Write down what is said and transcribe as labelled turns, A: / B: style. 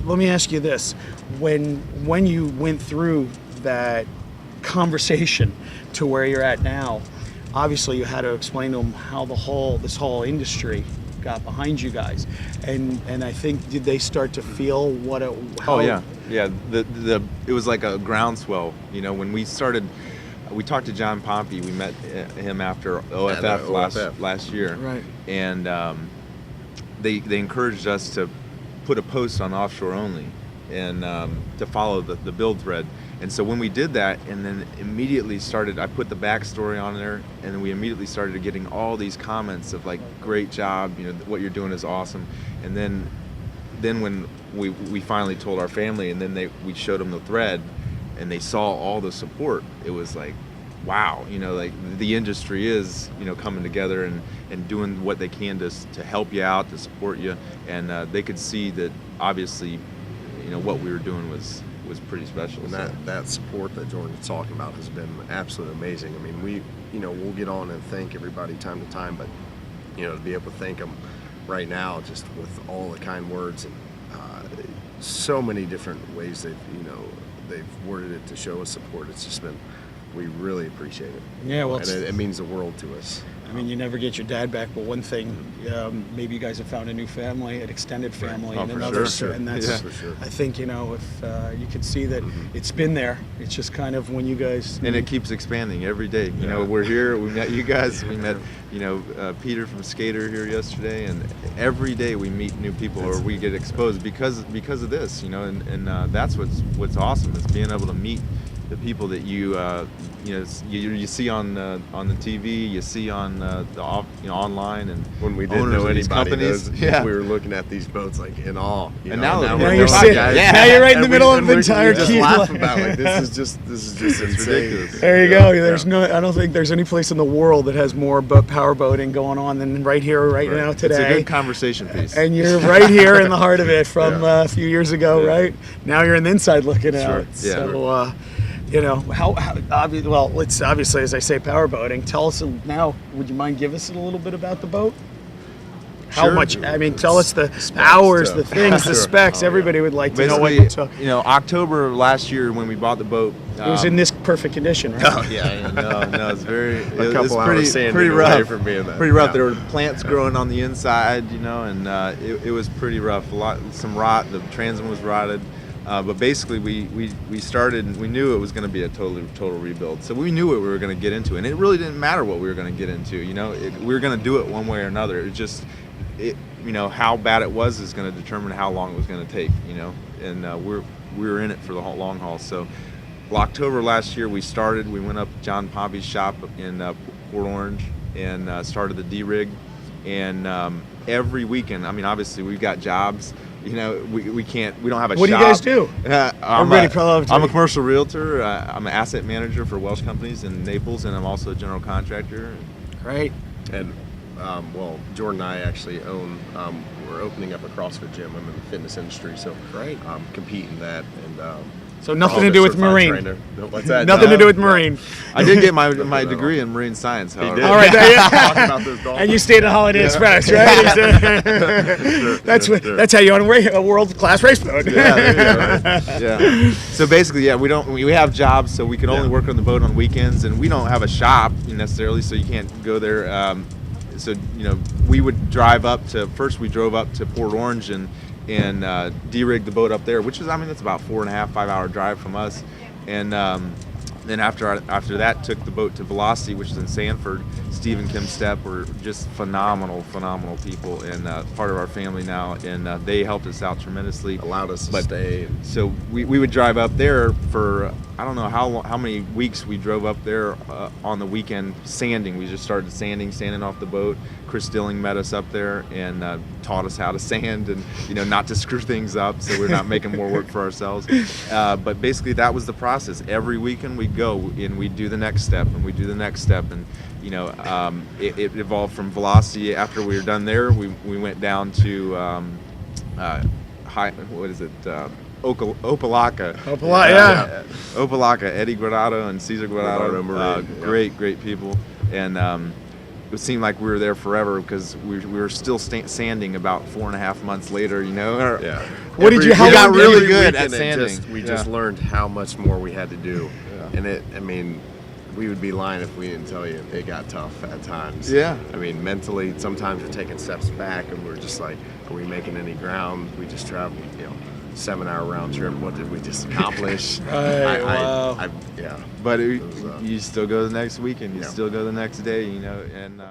A: let me ask you this: when you went through that conversation to where you're at now, obviously you had to explain to them how this whole industry got behind you guys, and I think, did they start to feel how?
B: Oh yeah. It was like a groundswell. You know, when we started, we talked to John Pompey. We met him after OFF last year,
A: Right.
B: And they encouraged us to put a post on Offshore Only and to follow the build thread. And so when we did that, and then immediately I put the backstory on there, and then we immediately started getting all these comments of like, great job, you know, what you're doing is awesome. And then when we finally told our family, and then we showed them the thread, and they saw all the support, it was like, wow, you know, like the industry is, you know, coming together and doing what they can to help you out, to support you. And they could see that obviously, you know, what we were doing was pretty special.
C: And that support that Jordan's talking about has been absolutely amazing. I mean, we'll get on and thank everybody time to time, but, you know, to be able to thank them right now, just with all the kind words and so many different ways they've worded it to show us support. It's just been, we really appreciate it.
A: Yeah, well,
C: and it means the world to us.
A: I mean, you never get your dad back, but one thing, maybe you guys have found a new family, an extended family,
B: Oh,
A: and
B: for
A: another.
B: sure.
A: And that's,
C: Yeah, for sure.
A: I think, you know, if you could see that it's been there. It's just kind of when you guys.
B: And it keeps expanding every day. You know, we're here. We met you guys. We met, you know, Peter from Skater here yesterday, and every day we meet new people, or we get exposed because of this. You know, and that's what's awesome, is being able to meet the people that you see on the TV, you see on online, and
C: when we didn't know anybody, we were looking at these boats like in awe.
B: And now
A: you're sitting. Now you're right in the middle of the entire
C: just
A: queue.
C: laugh about like this is just insane.
B: ridiculous.
A: There you go. There's I don't think there's any place in the world that has more power boating going on than right here, right now, today.
B: It's a good conversation piece.
A: And you're right here in the heart of it from a few years ago, right? Now you're in the inside looking out.
B: Yeah.
A: So, you know, it's obviously, as I say, power boating. Tell us now, would you mind give us a little bit about the boat? How
B: Sure.
A: much, I mean, tell us the
C: Specs,
A: hours,
C: stuff.
A: the things, the
B: Sure.
A: specs.
C: Oh,
A: Everybody would like to know
B: Basically,
A: what it took.
B: you know, October of last year when we bought the boat,
A: It was in this perfect condition, right?
B: Oh yeah, no, it's very.
C: A couple hours sanding
B: pretty
C: away
B: rough.
C: from being that.
B: Pretty rough.
C: Yeah.
B: There were plants growing on the inside, you know, and it was pretty rough. Some rot. The transom was rotted. But basically, we started, and we knew it was going to be a total rebuild. So we knew what we were going to get into, and it really didn't matter what we were going to get into. You know, we were going to do it one way or another. It just, you know, how bad it was is going to determine how long it was going to take. You know, and we were in it for the long haul. So, October last year, we went up to John Pompey's shop in Port Orange and started the D-rig. And every weekend, I mean, obviously we've got jobs. You know, we don't have a shop.
A: What do you guys do?
B: I'm
A: I'm
B: a commercial realtor. I'm an asset manager for Welsh companies in Naples, and I'm also a general contractor.
A: Right.
C: And Jordan and I actually we're opening up a CrossFit gym. I'm in the fitness industry, so
A: Great.
C: Compete in that. And
A: So nothing to do with
C: certified
A: marine.
C: trainer. No, what's that?
A: Nothing
C: No.
A: to do with marine.
B: I did get my degree in marine science, however.
C: did.
A: All right.
C: Talking about those dolphins.
A: And you stayed at Holiday Express, right? That's how you own a world-class race boat.
B: Yeah, there you go, right? Yeah. So basically, we have jobs, so we can only work on the boat on weekends, and we don't have a shop necessarily, so you can't go there. So you know, we drove up to Port Orange and de-rig the boat up there, which is, I mean, that's about 4.5-5 hour drive from us, and then after that took the boat to Velocity, which is in Sanford. Steve and Kim Stepp were just phenomenal people, and part of our family now, and they helped us out tremendously.
C: Allowed us to stay.
B: So we would drive up there for, I don't know how many weeks we drove up there on the weekend sanding. We just started sanding off the boat. Chris Dilling met us up there and taught us how to sand and, you know, not to screw things up, so we're not making more work for ourselves. But basically that was the process. Every weekend we'd go and we'd do the next step and we'd do the next step, and you know, it evolved from Velocity. After we were done there, we went down to Opelika.
A: Yeah.
B: Opelika, Eddie Guardado and Cesar Guardado.
C: Marine,
B: Great people. And it seemed like we were there forever because we were still sanding about 4.5 months later, you know.
C: Yeah.
A: What did you- how
B: We got
A: long-
B: really
C: every
B: good at
C: weekend
B: sanding.
C: We just learned how much more we had to do.
B: Yeah.
C: And I mean, we would be lying if we didn't tell you it got tough at times.
B: Yeah.
C: I mean, mentally, sometimes we're taking steps back and we're just like, are we making any ground? We just traveled, 7-hour round trip. What did we just accomplish?
A: Wow.
C: Yeah.
B: But
C: It was,
B: you still go the next week and you
C: Yeah.
B: still go the next day, and